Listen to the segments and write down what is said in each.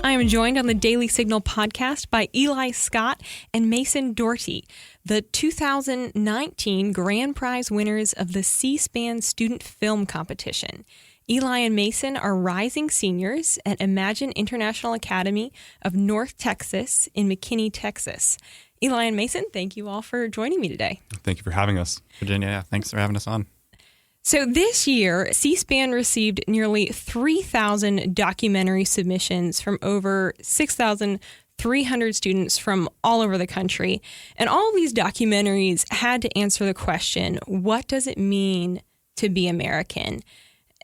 I am joined on the Daily Signal podcast by Eli Scott and Mason Daugherty, the 2019 grand prize winners of the C-SPAN Student Film Competition. Eli and Mason are rising seniors at Imagine International Academy of North Texas in McKinney, Texas. Eli and Mason, thank you all for joining me today. Thank you for having us. Virginia, thanks for having us on. So this year, C-SPAN received nearly 3,000 documentary submissions from over 6,300 students from all over the country. And all of these documentaries had to answer the question, what does it mean to be American?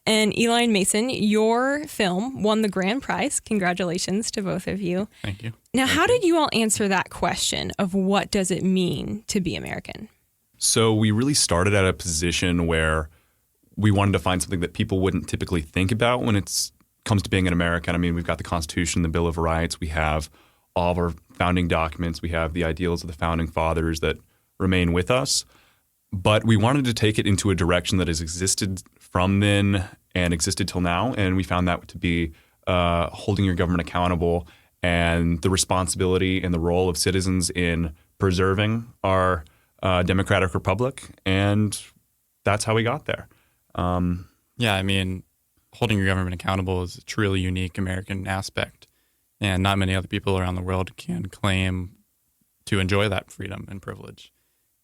And Eli and Mason, your film won the grand prize. Congratulations to both of you. Thank you. Now, how did you all answer that question of what does it mean to be American? So we really started at a position where we wanted to find something that people wouldn't typically think about when it comes to being an American. I mean, we've got the Constitution, the Bill of Rights. We have all of our founding documents. We have the ideals of the founding fathers that remain with us. But we wanted to take it into a direction that has existed from then and existed till now. And we found that to be holding your government accountable and the responsibility and the role of citizens in preserving our democratic republic. And that's how we got there. Yeah, I mean, holding your government accountable is a truly unique American aspect. And not many other people around the world can claim to enjoy that freedom and privilege.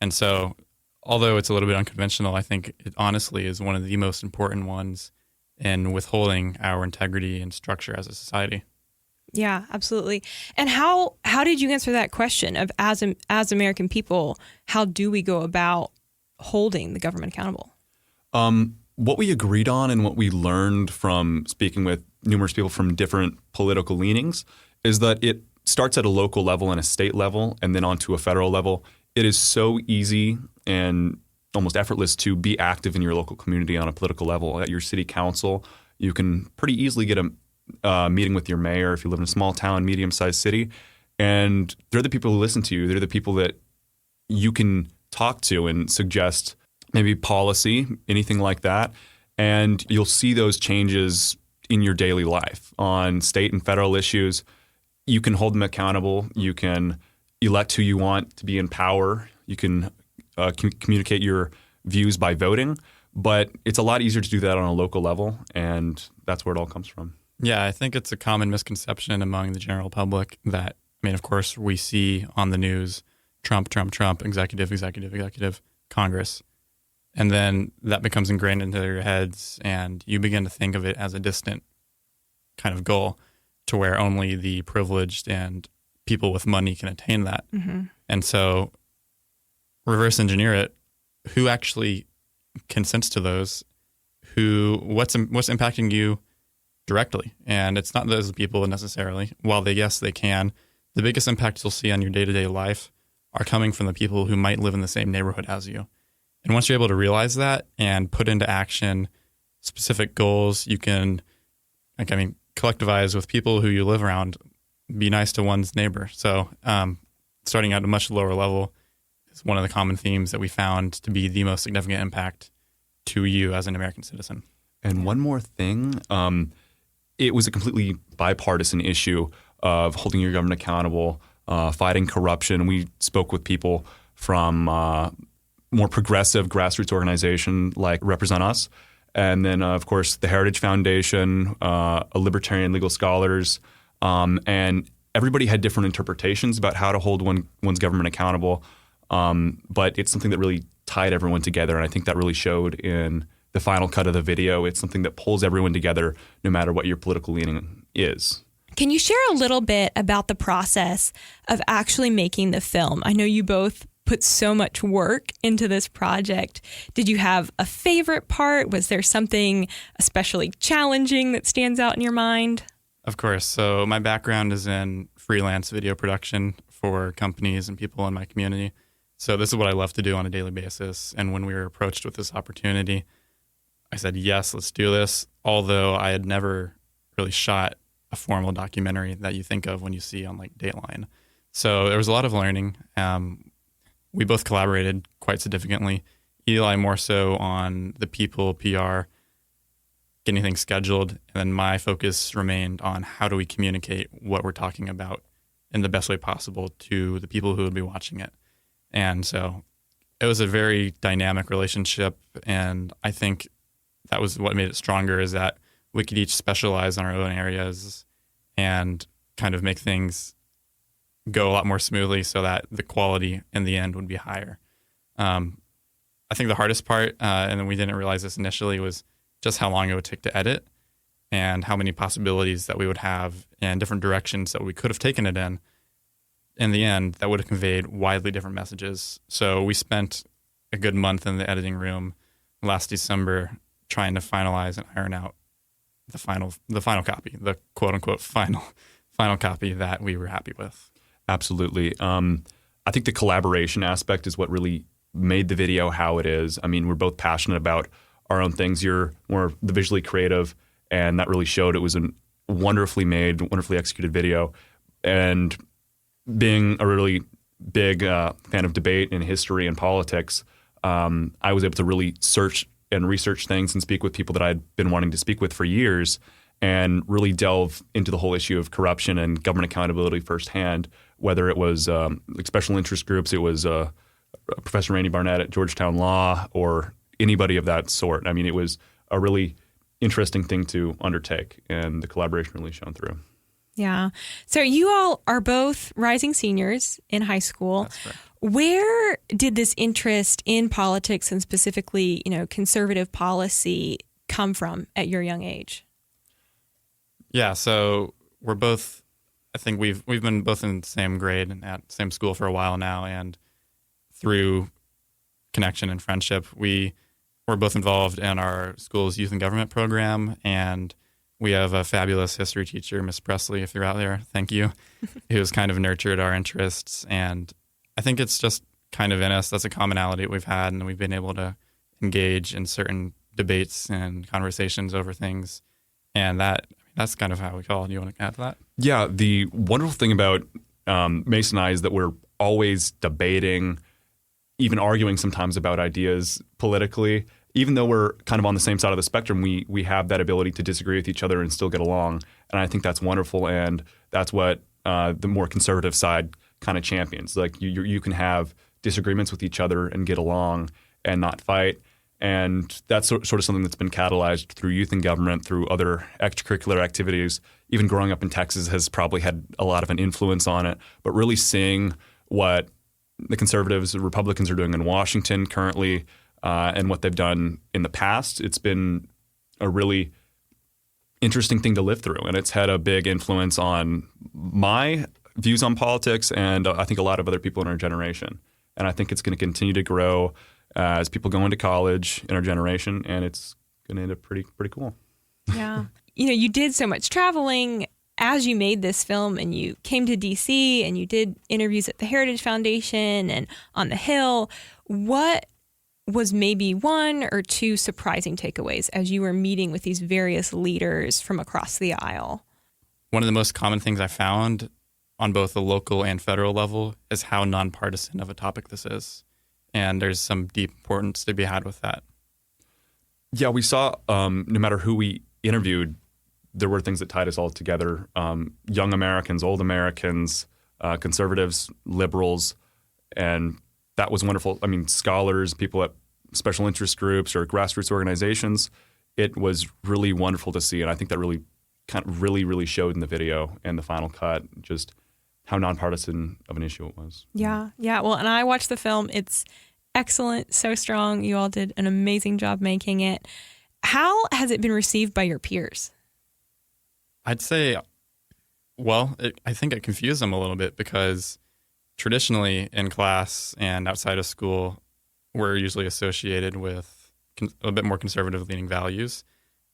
And so, although it's a little bit unconventional, I think it honestly is one of the most important ones in withholding our integrity and structure as a society. Yeah, absolutely. And how did you answer that question of as American people, how do we go about holding the government accountable? What we agreed on and what we learned from speaking with numerous people from different political leanings is that it starts at a local level and a state level and then onto a federal level. It is so easy and almost effortless to be active in your local community on a political level. At your city council, you can pretty easily get a meeting with your mayor if you live in a small town, medium-sized city, and they're the people who listen to you. They're the people that you can talk to and suggest maybe policy, anything like that, and you'll see those changes in your daily life. On state and federal issues, you can hold them accountable. You can elect who you want to be in power. You can communicate your views by voting, but it's a lot easier to do that on a local level, and that's where it all comes from. Yeah, I think it's a common misconception among the general public that, I mean, of course, we see on the news Trump, executive, Congress. And then that becomes ingrained into your heads, and you begin to think of it as a distant kind of goal to where only the privileged and people with money can attain that. Mm-hmm. And so reverse engineer it. Who actually consents to those? What's impacting you directly? And it's not those people necessarily. While they can, the biggest impacts you'll see on your day-to-day life are coming from the people who might live in the same neighborhood as you. And once you're able to realize that and put into action specific goals, you can, collectivize with people who you live around, be nice to one's neighbor. So starting at a much lower level is one of the common themes that we found to be the most significant impact to you as an American citizen. And one more thing, it was a completely bipartisan issue of holding your government accountable, fighting corruption. We spoke with people from more progressive grassroots organization like Represent Us. And then, of course, the Heritage Foundation, Libertarian Legal Scholars, and everybody had different interpretations about how to hold one's government accountable. But it's something that really tied everyone together. And I think that really showed in the final cut of the video. It's something that pulls everyone together no matter what your political leaning is. Can you share a little bit about the process of actually making the film? I know you both put so much work into this project. Did you have a favorite part? Was there something especially challenging that stands out in your mind? Of course. So my background is in freelance video production for companies and people in my community. So this is what I love to do on a daily basis. And when we were approached with this opportunity, I said, yes, let's do this. Although I had never really shot a formal documentary that you think of when you see on like Dateline. So there was a lot of learning. We both collaborated quite significantly. Eli more so on the people, PR, getting things scheduled. And then my focus remained on how do we communicate what we're talking about in the best way possible to the people who would be watching it. And so it was a very dynamic relationship. And I think that was what made it stronger, is that we could each specialize in our own areas and kind of make things go a lot more smoothly so that the quality in the end would be higher. I think the hardest part, and then we didn't realize this initially, was just how long it would take to edit and how many possibilities that we would have and different directions that we could have taken it in. In the end, that would have conveyed widely different messages. So we spent a good month in the editing room last December trying to finalize and iron out the final copy, the quote unquote final copy that we were happy with. Absolutely. I think the collaboration aspect is what really made the video how it is. I mean, we're both passionate about our own things. You're more the visually creative, and that really showed. It was a wonderfully made, wonderfully executed video. And being a really big fan of debate and history and politics, I was able to really search and research things and speak with people that I'd been wanting to speak with for years, and really delve into the whole issue of corruption and government accountability firsthand, whether it was like special interest groups, it was Professor Randy Barnett at Georgetown Law, or anybody of that sort. I mean, it was a really interesting thing to undertake, and the collaboration really shone through. Yeah. So you all are both rising seniors in high school. That's correct. Where did this interest in politics and specifically, conservative policy come from at your young age? Yeah, so we're both, I think we've been both in the same grade and at the same school for a while now, and through connection and friendship, we were both involved in our school's youth and government program, and we have a fabulous history teacher, Miss Presley, if you're out there, thank you, who's kind of nurtured our interests. And I think it's just kind of in us. That's a commonality that we've had, and we've been able to engage in certain debates and conversations over things. And that's kind of how we call it. Do you want to add to that? Yeah, the wonderful thing about Mason and I is that we're always debating, even arguing sometimes about ideas politically. Even though we're kind of on the same side of the spectrum, we have that ability to disagree with each other and still get along. And I think that's wonderful, and that's what the more conservative side kind of champions. Like you can have disagreements with each other and get along and not fight. And that's sort of something that's been catalyzed through youth and government, through other extracurricular activities. Even growing up in Texas has probably had a lot of an influence on it. But really seeing what the conservatives, the Republicans are doing in Washington currently, and what they've done in the past, it's been a really interesting thing to live through. And it's had a big influence on my views on politics, and I think a lot of other people in our generation. And I think it's going to continue to grow as people go into college in our generation, and it's going to end up pretty cool. Yeah. You did so much traveling as you made this film, and you came to DC and you did interviews at the Heritage Foundation and on the Hill. What was maybe one or two surprising takeaways as you were meeting with these various leaders from across the aisle? One of the most common things I found on both the local and federal level is how nonpartisan of a topic this is. And there's some deep importance to be had with that. Yeah, we saw no matter who we interviewed, there were things that tied us all together. Young Americans, old Americans, conservatives, liberals, and that was wonderful. I mean, scholars, people at special interest groups or grassroots organizations. It was really wonderful to see, and I think that really really showed in the video and the final cut just how nonpartisan of an issue it was. Yeah. Well, and I watched the film. It's excellent, so strong. You all did an amazing job making it. How has it been received by your peers? I'd say, I think it confused them a little bit, because traditionally in class and outside of school, we're usually associated with a bit more conservative leaning values.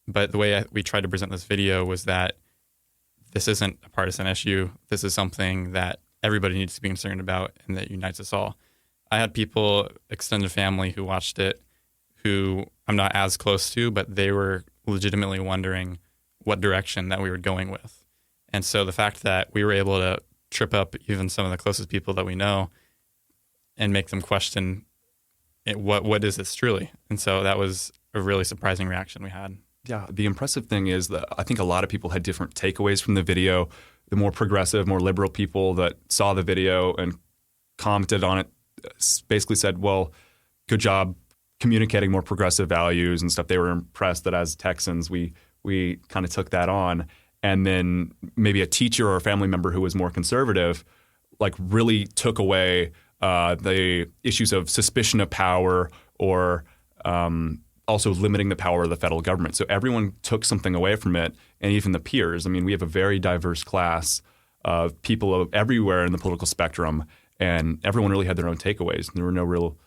But the way we tried to present this video was that this isn't a partisan issue. This is something that everybody needs to be concerned about and that unites us all. I had people, extended family, who watched it who I'm not as close to, but they were legitimately wondering what direction that we were going with. And so the fact that we were able to trip up even some of the closest people that we know and make them question what is this truly? And so that was a really surprising reaction we had. Yeah, the impressive thing is that I think a lot of people had different takeaways from the video. The more progressive, more liberal people that saw the video and commented on it basically said, well, good job communicating more progressive values and stuff. They were impressed that as Texans, we kind of took that on. And then maybe a teacher or a family member who was more conservative, like really took away the issues of suspicion of power or also limiting the power of the federal government. So everyone took something away from it, and even the peers. I mean, we have a very diverse class of people everywhere in the political spectrum, and everyone really had their own takeaways. There were no real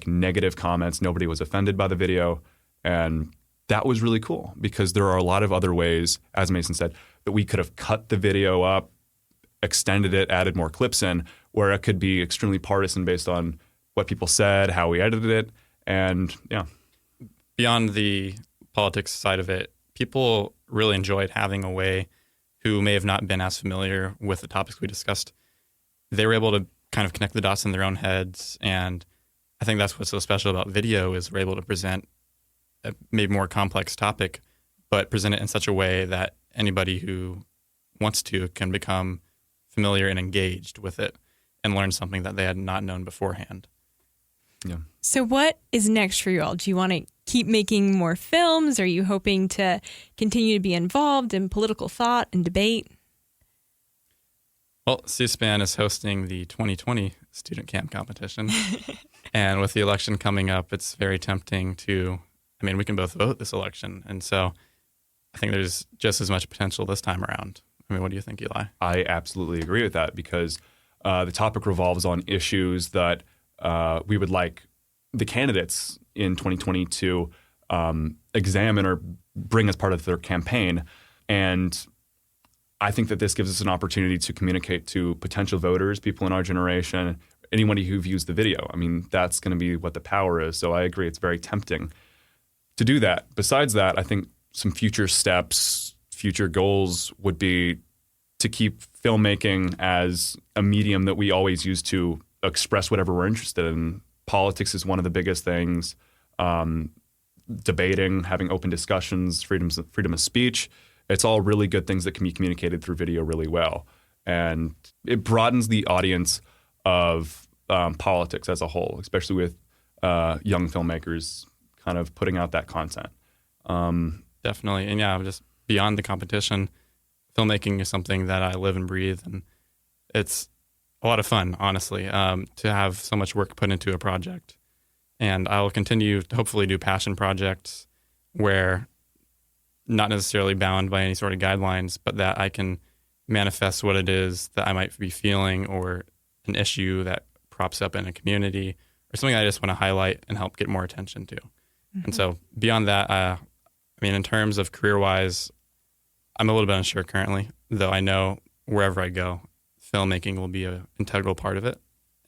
negative comments. Nobody was offended by the video, and that was really cool because there are a lot of other ways, as Mason said, that we could have cut the video up, extended it, added more clips in, where it could be extremely partisan based on what people said, how we edited it, and yeah. Beyond the politics side of it, people really enjoyed having a way who may have not been as familiar with the topics we discussed. They were able to kind of connect the dots in their own heads, and I think that's what's so special about video is we're able to present a maybe more complex topic, but present it in such a way that anybody who wants to can become familiar and engaged with it and learn something that they had not known beforehand. Yeah. So what is next for you all? Do you want to keep making more films? Are you hoping to continue to be involved in political thought and debate? Well, C-SPAN is hosting the 2020 StudentCam Competition. And with the election coming up, it's very tempting to, we can both vote this election. And so I think there's just as much potential this time around. What do you think, Eli? I absolutely agree with that because the topic revolves on issues that we would like the candidates in 2020 to examine or bring as part of their campaign. And I think that this gives us an opportunity to communicate to potential voters, people in our generation, anybody who views the video. That's going to be what the power is. So I agree. It's very tempting to do that. Besides that, I think some future steps, future goals would be to keep filmmaking as a medium that we always use to express whatever we're interested in. Politics is one of the biggest things. Debating, having open discussions, freedom of speech. It's all really good things that can be communicated through video really well. And it broadens the audience of politics as a whole, especially with young filmmakers kind of putting out that content. Definitely. And yeah, just beyond the competition, filmmaking is something that I live and breathe. And it's a lot of fun, honestly, to have so much work put into a project. And I will continue to hopefully do passion projects where not necessarily bound by any sort of guidelines, but that I can manifest what it is that I might be feeling or an issue that props up in a community or something I just want to highlight and help get more attention to. Mm-hmm. And so beyond that, in terms of career-wise, I'm a little bit unsure currently, though I know wherever I go, filmmaking will be an integral part of it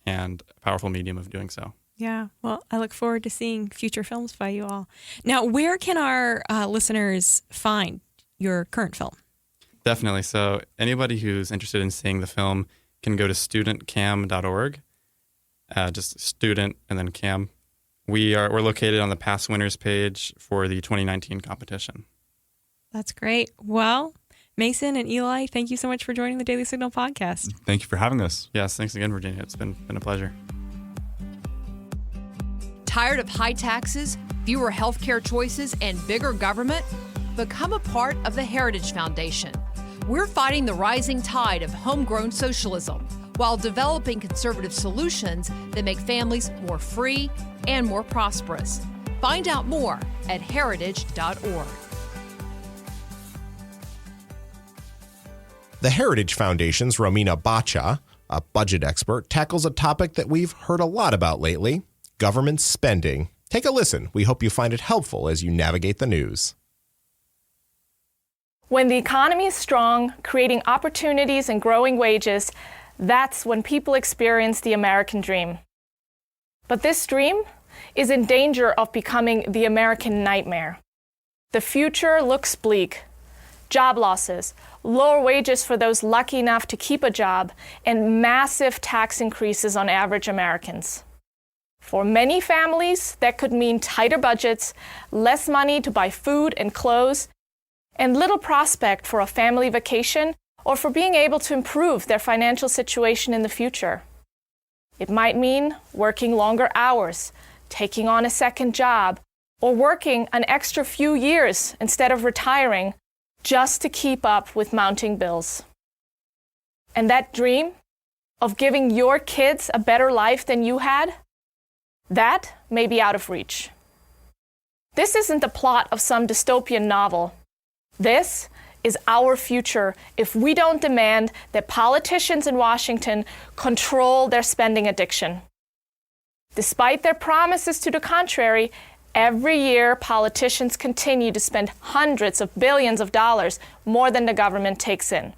and a powerful medium of doing so. Yeah, well, I look forward to seeing future films by you all. Now, where can our listeners find your current film? Definitely. So anybody who's interested in seeing the film can go to studentcam.org, just student and then cam. We're located on the past winners page for the 2019 competition. That's great. Well, Mason and Eli, thank you so much for joining the Daily Signal podcast. Thank you for having us. Yes, thanks again, Virginia. It's been a pleasure. Tired of high taxes, fewer healthcare choices, and bigger government? Become a part of the Heritage Foundation. We're fighting the rising tide of homegrown socialism while developing conservative solutions that make families more free and more prosperous. Find out more at heritage.org. The Heritage Foundation's Romina Bacha, a budget expert, tackles a topic that we've heard a lot about lately: government spending. Take a listen. We hope you find it helpful as you navigate the news. When the economy is strong, creating opportunities and growing wages, that's when people experience the American dream. But this dream is in danger of becoming the American nightmare. The future looks bleak. Job losses, lower wages for those lucky enough to keep a job, and massive tax increases on average Americans. For many families, that could mean tighter budgets, less money to buy food and clothes, and little prospect for a family vacation or for being able to improve their financial situation in the future. It might mean working longer hours, taking on a second job, or working an extra few years instead of retiring just to keep up with mounting bills. And that dream of giving your kids a better life than you had, that may be out of reach. This isn't the plot of some dystopian novel. This is our future if we don't demand that politicians in Washington control their spending addiction. Despite their promises to the contrary, every year politicians continue to spend hundreds of billions of dollars more than the government takes in.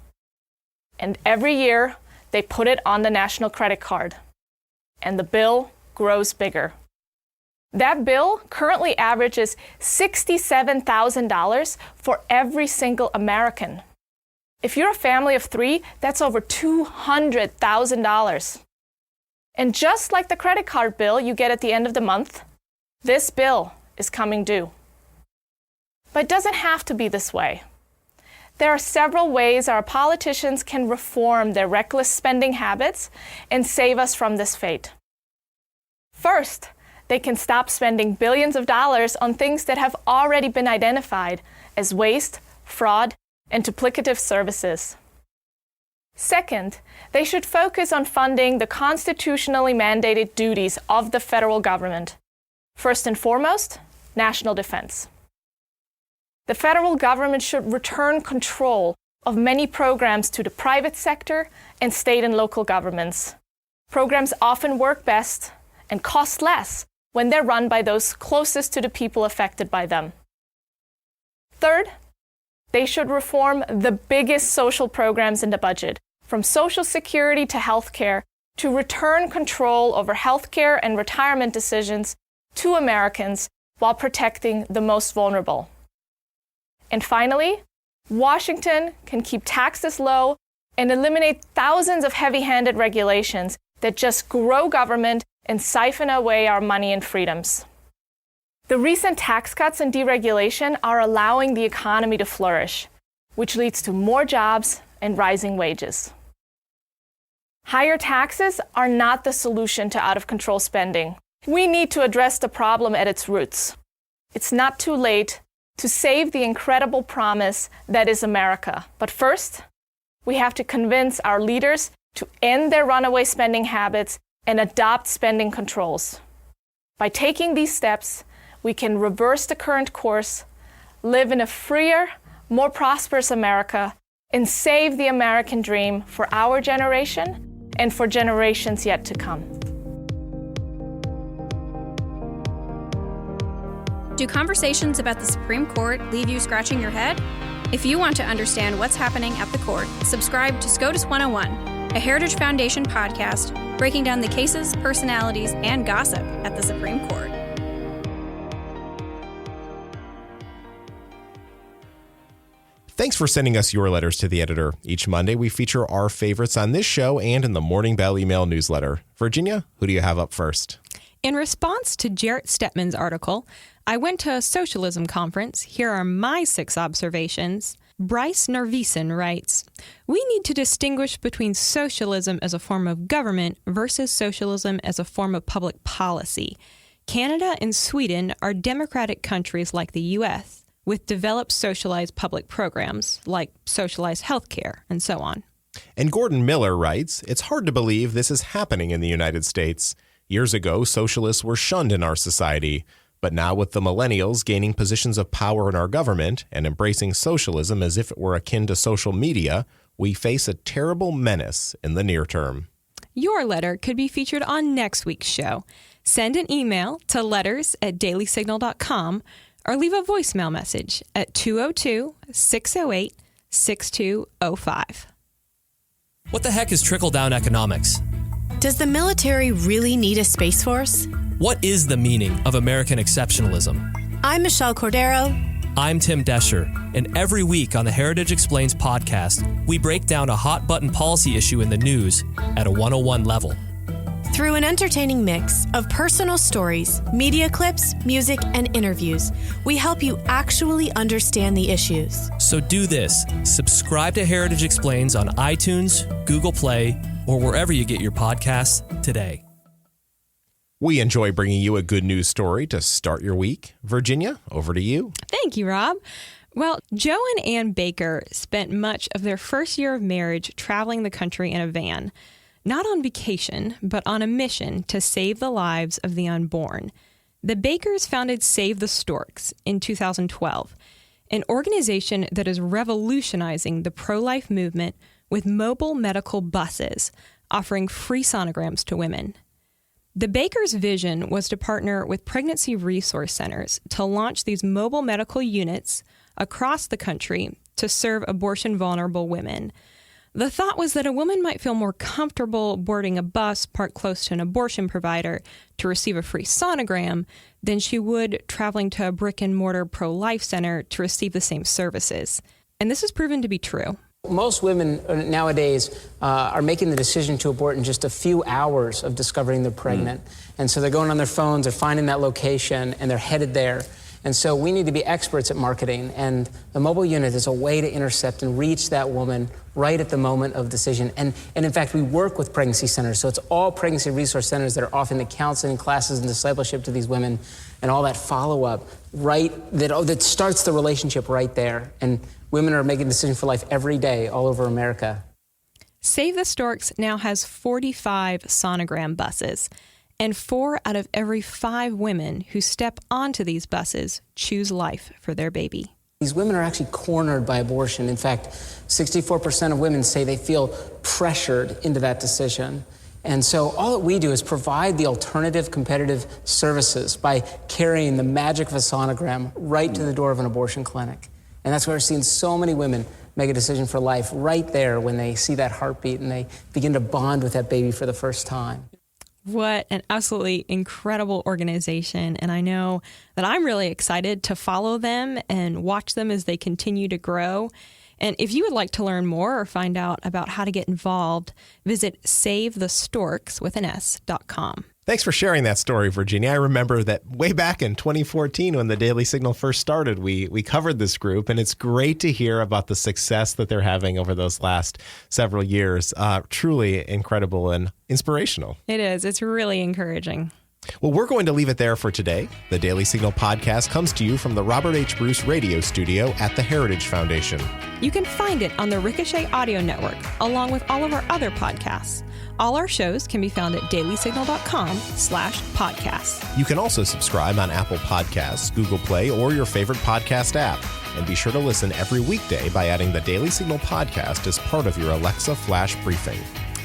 And every year, they put it on the national credit card. And the bill grows bigger. That bill currently averages $67,000 for every single American. If you're a family of 3, that's over $200,000. And just like the credit card bill you get at the end of the month, this bill is coming due. But it doesn't have to be this way. There are several ways our politicians can reform their reckless spending habits and save us from this fate. First, they can stop spending billions of dollars on things that have already been identified as waste, fraud, and duplicative services. Second, they should focus on funding the constitutionally mandated duties of the federal government. First and foremost, national defense. The federal government should return control of many programs to the private sector and state and local governments. Programs often work best and cost less when they're run by those closest to the people affected by them. Third, they should reform the biggest social programs in the budget, from Social Security to healthcare, to return control over healthcare and retirement decisions to Americans while protecting the most vulnerable. And finally, Washington can keep taxes low and eliminate thousands of heavy-handed regulations that just grow government and siphon away our money and freedoms. The recent tax cuts and deregulation are allowing the economy to flourish, which leads to more jobs and rising wages. Higher taxes are not the solution to out-of-control spending. We need to address the problem at its roots. It's not too late to save the incredible promise that is America. But first, we have to convince our leaders to end their runaway spending habits and adopt spending controls. By taking these steps, we can reverse the current course, live in a freer, more prosperous America, and save the American dream for our generation and for generations yet to come. Do conversations about the Supreme Court leave you scratching your head? If you want to understand what's happening at the court, subscribe to SCOTUS 101, a Heritage Foundation podcast breaking down the cases, personalities, and gossip at the Supreme Court. Thanks for sending us your letters to the editor. Each Monday, we feature our favorites on this show and in the Morning Bell email newsletter. Virginia, who do you have up first? In response to Jarrett Stepman's article, I went to a socialism conference. Here are my 6 observations. Bryce Narveson writes, "We need to distinguish between socialism as a form of government versus socialism as a form of public policy. Canada and Sweden are democratic countries like the U.S., with developed socialized public programs like socialized healthcare and so on." And Gordon Miller writes, "It's hard to believe this is happening in the United States. Years ago, socialists were shunned in our society. But now with the millennials gaining positions of power in our government and embracing socialism as if it were akin to social media, we face a terrible menace in the near term." Your letter could be featured on next week's show. Send an email to letters@dailysignal.com or leave a voicemail message at 202-608-6205. What the heck is trickle-down economics? Does the military really need a space force? What is the meaning of American exceptionalism? I'm Michelle Cordero. I'm Tim Descher, and every week on the Heritage Explains podcast, we break down a hot-button policy issue in the news at a 101 level. Through an entertaining mix of personal stories, media clips, music, and interviews, we help you actually understand the issues. So do this. Subscribe to Heritage Explains on iTunes, Google Play, or wherever you get your podcasts today. We enjoy bringing you a good news story to start your week. Virginia, over to you. Thank you, Rob. Well, Joe and Ann Baker spent much of their first year of marriage traveling the country in a van. Not on vacation, but on a mission to save the lives of the unborn. The Bakers founded Save the Storks in 2012, an organization that is revolutionizing the pro-life movement with mobile medical buses offering free sonograms to women. The Bakers' vision was to partner with pregnancy resource centers to launch these mobile medical units across the country to serve abortion-vulnerable women. The thought was that a woman might feel more comfortable boarding a bus parked close to an abortion provider to receive a free sonogram than she would traveling to a brick-and-mortar pro-life center to receive the same services. And this has proven to be true. Most women nowadays are making the decision to abort in just a few hours of discovering they're pregnant. And so they're going on their phones, they're finding that location, and they're headed there. And so we need to be experts at marketing, and the mobile unit is a way to intercept and reach that woman right at the moment of decision. And in fact, we work with pregnancy centers, so it's all pregnancy resource centers that are offering the counseling classes and discipleship to these women and all that follow-up that starts the relationship right there. And women are making a decision for life every day all over America. Save the Storks now has 45 sonogram buses. And 4 out of every 5 women who step onto these buses choose life for their baby. These women are actually cornered by abortion. In fact, 64% of women say they feel pressured into that decision. And so all that we do is provide the alternative competitive services by carrying the magic of a sonogram right to the door of an abortion clinic. And that's why we're seeing so many women make a decision for life right there when they see that heartbeat and they begin to bond with that baby for the first time. What an absolutely incredible organization. And I know that I'm really excited to follow them and watch them as they continue to grow. And if you would like to learn more or find out about how to get involved, visit SaveTheStorks.com. Thanks for sharing that story, Virginia. I remember that way back in 2014 when the Daily Signal first started, we covered this group, and it's great to hear about the success that they're having over those last several years. Truly incredible and inspirational. It is. It's really encouraging. Well, we're going to leave it there for today. The Daily Signal podcast comes to you from the Robert H. Bruce Radio Studio at the Heritage Foundation. You can find it on the Ricochet Audio Network, along with all of our other podcasts. All our shows can be found at dailysignal.com/podcasts. You can also subscribe on Apple Podcasts, Google Play, or your favorite podcast app. And be sure to listen every weekday by adding the Daily Signal podcast as part of your Alexa Flash briefing.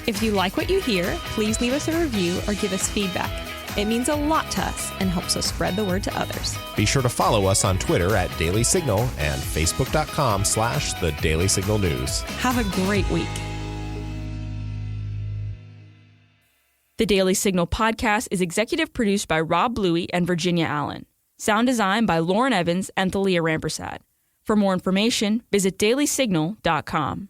If you like what you hear, please leave us a review or give us feedback. It means a lot to us and helps us spread the word to others. Be sure to follow us on Twitter at Daily Signal and Facebook.com/The Daily Signal News. Have a great week. The Daily Signal podcast is executive produced by Rob Bluey and Virginia Allen. Sound design by Lauren Evans and Thalia Rampersad. For more information, visit dailysignal.com.